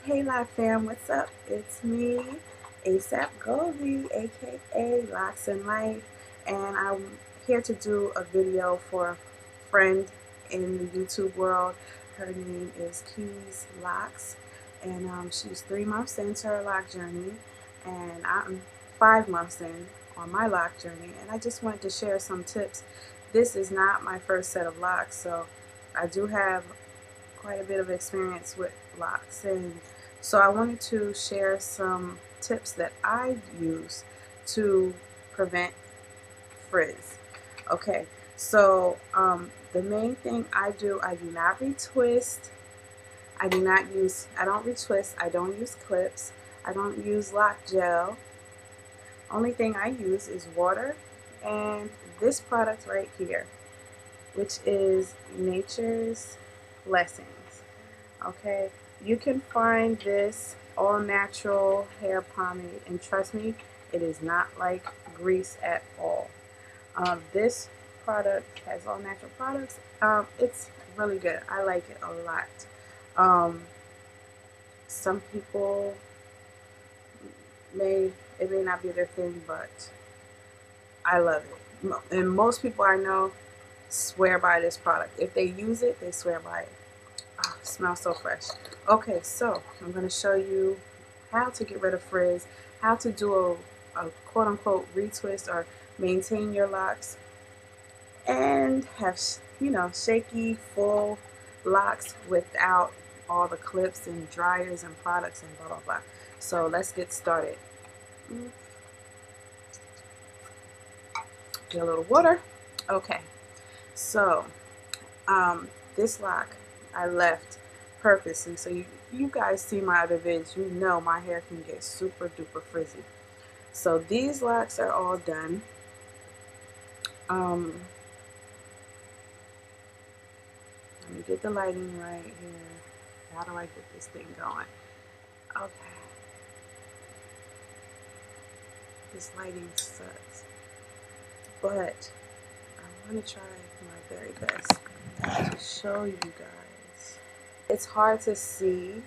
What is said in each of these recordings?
Hey Loc fam, what's up? It's me, ASAP Goldie, aka Locs in Life, and I'm here to do a video for a friend in the YouTube world. Her name is Keys Locs, and she's 3 months into her lock journey, and I'm 5 months in on my lock journey, and I just wanted to share some tips. This is not my first set of locks, so I do have quite a bit of experience with locks, and so I wanted to share some tips that I use to prevent frizz. Okay, so the main thing I do not retwist. I don't retwist. I don't use clips. I don't use lock gel. Only thing I use is water and this product right here, which is Nature's Blessings. Okay, you can find this all natural hair pomade, and trust me, it is not like grease at all. This product has all natural products. It's really good. I like it a lot. Um, some people it may not be their thing, but I love it. And most people I know swear by this product. If they use it, they swear by it. Oh, it smells so fresh. Okay, so I'm going to show you how to get rid of frizz, how to do a quote-unquote retwist or maintain your locks, and have, shaky, full locks without all the clips and dryers and products and blah, blah, blah. So let's get started. Get a little water. Okay, so this lock I left purposely, so you guys see my other vids, you know my hair can get super duper frizzy. So these locks are all done. Let me get the lighting right here. How do I get this thing going? Okay, this lighting sucks, but I'm gonna try my very best to show you guys. It's hard to see.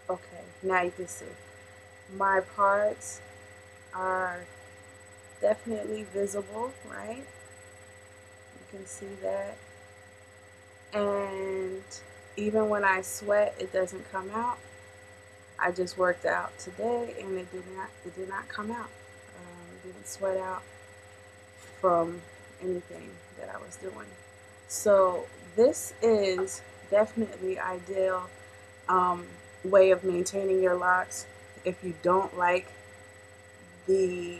Okay, now you can see. My parts are definitely visible, right? You can see that. And even when I sweat, it doesn't come out. I just worked out today and it did not come out. It didn't sweat out from anything that I was doing. So this is definitely ideal way of maintaining your locks if you don't like the,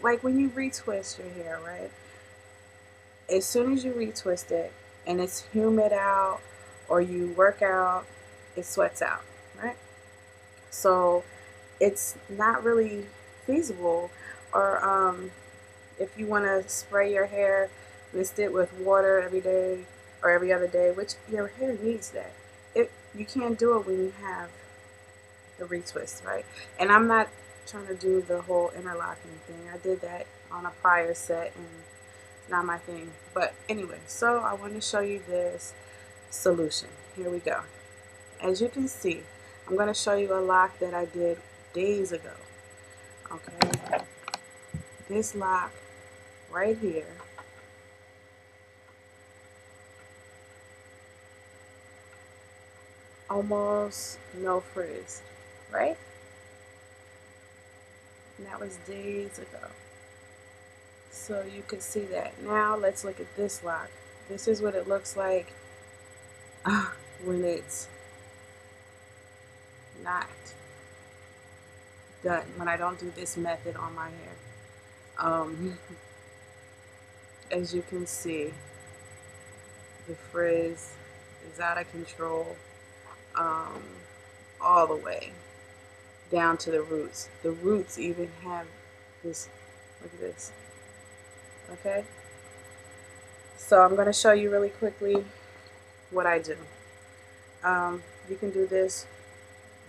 like when you retwist your hair, right? As soon as you retwist it and it's humid out or you work out, it sweats out, right? So it's not really feasible. Or if you want to spray your hair, mist it with water every day or every other day, which your hair needs that. You can't do it when you have the retwist, right? And I'm not trying to do the whole interlocking thing. I did that on a prior set and it's not my thing. But anyway, so I want to show you this solution. Here we go. As you can see, I'm going to show you a lock that I did days ago. Okay, this lock right here almost no frizz, right? And that was days ago. So you can see that. Now let's look at this lock. This is what it looks like when it's not done, when I don't do this method on my hair. As you can see, the frizz is out of control, all the way down to the roots. The roots even have this, look at this, okay? So I'm going to show you really quickly what I do. You can do this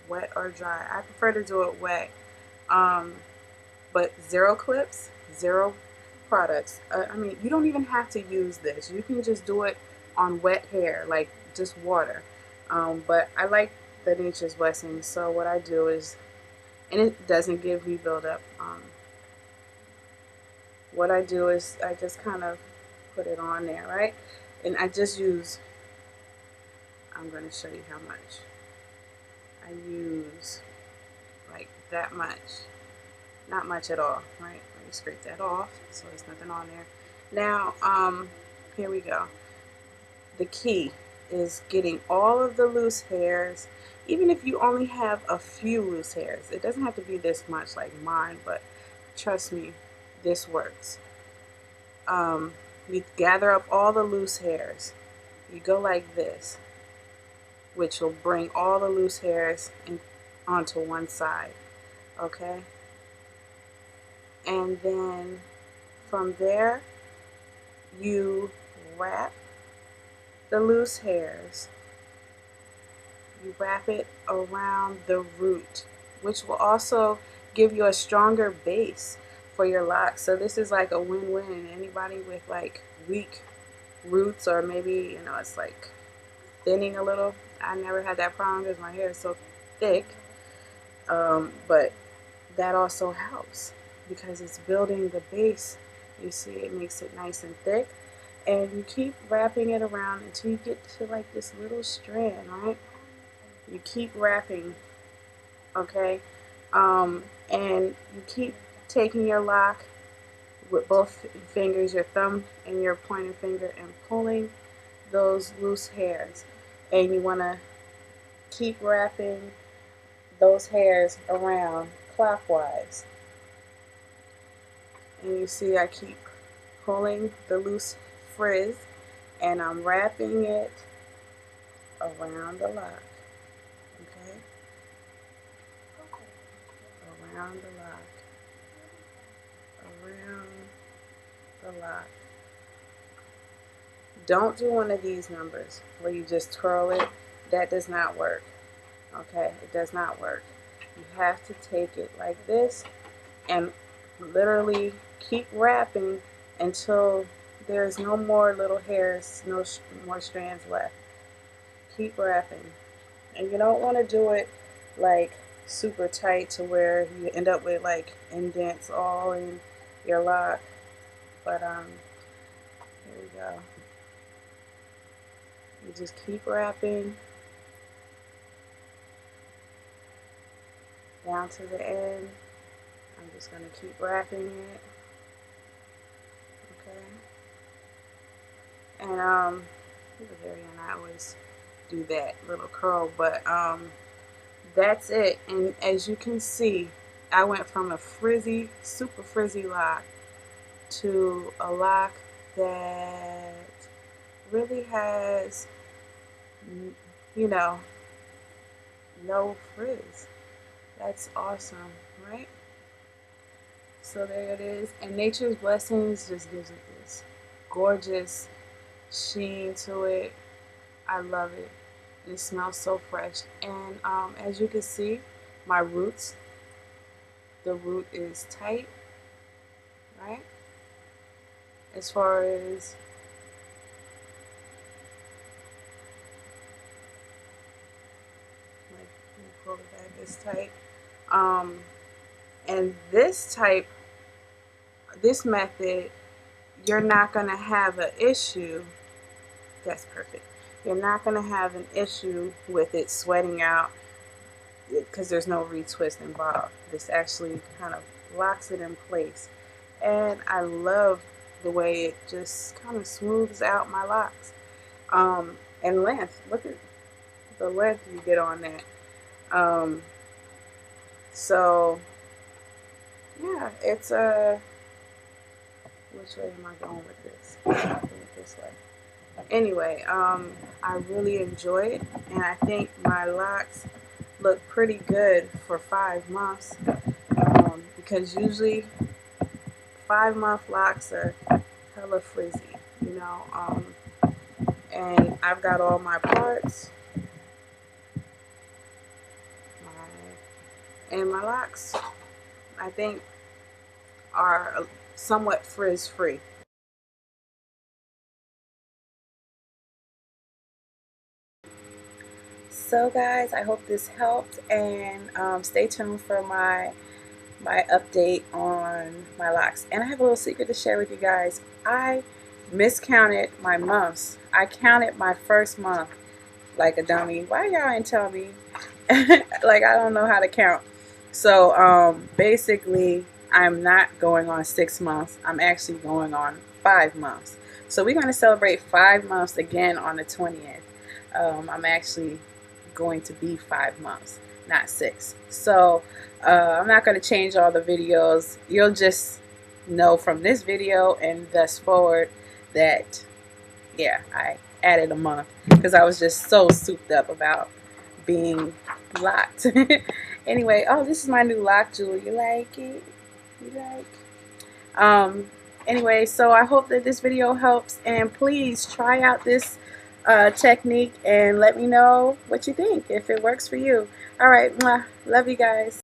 wet or dry. I prefer to do it wet, but zero clips, zero products. I mean, you don't even have to use this. You can just do it on wet hair, like just water. But I like the Nature's Blessing, so what I do is, and it doesn't give me buildup. What I do is I just kind of put it on there, right? And I just use, I'm going to show you how much. I use like that much. Not much at all, right? Let me scrape that off so there's nothing on there. Now, here we go. The key is getting all of the loose hairs, even if you only have a few loose hairs. It doesn't have to be this much like mine, but trust me, this works. You gather up all the loose hairs. You go like this, which will bring all the loose hairs onto one side, okay? And then from there, you wrap the loose hairs. You wrap it around the root, which will also give you a stronger base for your locks. So this is like a win-win. Anybody with like weak roots, or maybe, you know, it's like thinning a little. I never had that problem because my hair is so thick. But that also helps because it's building the base. You see, it makes it nice and thick. And you keep wrapping it around until you get to like this little strand, right? You keep wrapping, okay? And you keep taking your lock with both fingers, your thumb and your pointer finger, and pulling those loose hairs. And you want to keep wrapping those hairs around clockwise. And you see I keep pulling the loose frizz and I'm wrapping it around the lock. Okay? Around the lock. Around the lock. Don't do one of these numbers where you just twirl it. That does not work. Okay? It does not work. You have to take it like this and literally keep wrapping until there's no more little hairs, no more strands left. Keep wrapping. And you don't want to do it like super tight to where you end up with like indents all in your lock. But here we go. You just keep wrapping down to the end. I'm just going to keep wrapping it. Okay. And at the very end, I always do that little curl, but that's it. And as you can see, I went from a frizzy, super frizzy lock to a lock that really has, you know, no frizz. That's awesome, right? So there it is. And Nature's Blessings just gives it this gorgeous sheen to it. I love it. It smells so fresh. And as you can see, my roots, the root is tight, right? As far as like, let me pull it back, it's tight. And this method, you're not going to have an issue. That's perfect. You're not going to have an issue with it sweating out because there's no retwist involved. This actually kind of locks it in place. And I love the way it just kind of smooths out my locks. And length, look at the length you get on that. So yeah, it's a, which way am I going with this? I'm going with this way. Anyway, I really enjoy it, and I think my locks look pretty good for 5 months, because usually 5-month locks are hella frizzy, you know. And I've got all my parts, and my locks, I think, are somewhat frizz free. So guys, I hope this helped, and stay tuned for my update on my locks. And I have a little secret to share with you guys. I miscounted my months. I counted my first month like a dummy. Why y'all ain't tell me? Like, I don't know how to count. So basically, I'm not going on 6 months. I'm actually going on 5 months. So we're going to celebrate 5 months again on the 20th. I'm actually going to be 5 months, not 6. So I'm not going to change all the videos. You'll just know from this video and thus forward that, yeah, I added a month because I was just so souped up about being locked. Anyway, oh, this is my new lock jewel. You like it? You like? Anyway, so I hope that this video helps, and please try out this technique and let me know what you think, if it works for you. All right, mwah. Love you guys.